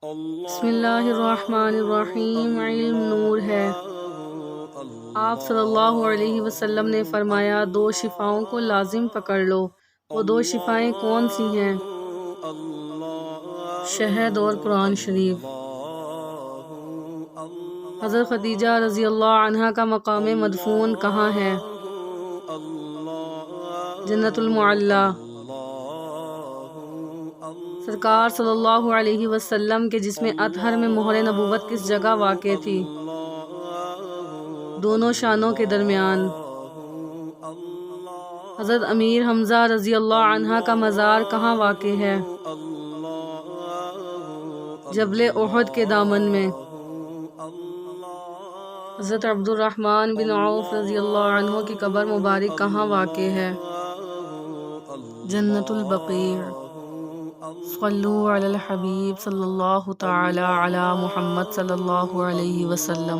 بسم اللہ الرحمن الرحیم۔ علم نور ہے۔ آپ صلی اللہ علیہ وسلم نے فرمایا، دو شفاؤں کو لازم پکڑ لو۔ وہ دو شفائیں کون سی ہیں؟ شہد اور قرآن شریف۔ حضرت خدیجہ رضی اللہ عنہا کا مقام مدفون کہاں ہے؟ جنت المعلیٰ۔ سرکار صلی اللہ علیہ وسلم کے جسم اطہر میں مہر نبوت کس جگہ واقع تھی؟ دونوں شانوں کے درمیان۔ حضرت امیر حمزہ رضی اللہ عنہ کا مزار کہاں واقع ہے؟ جبل احد کے دامن میں۔ حضرت عبد الرحمن بن عوف رضی اللہ عنہ کی قبر مبارک کہاں واقع ہے؟ جنت البقیع۔ صلو علی الحبیب صلی اللہ تعالی علی محمد صلی اللہ علیہ وسلم۔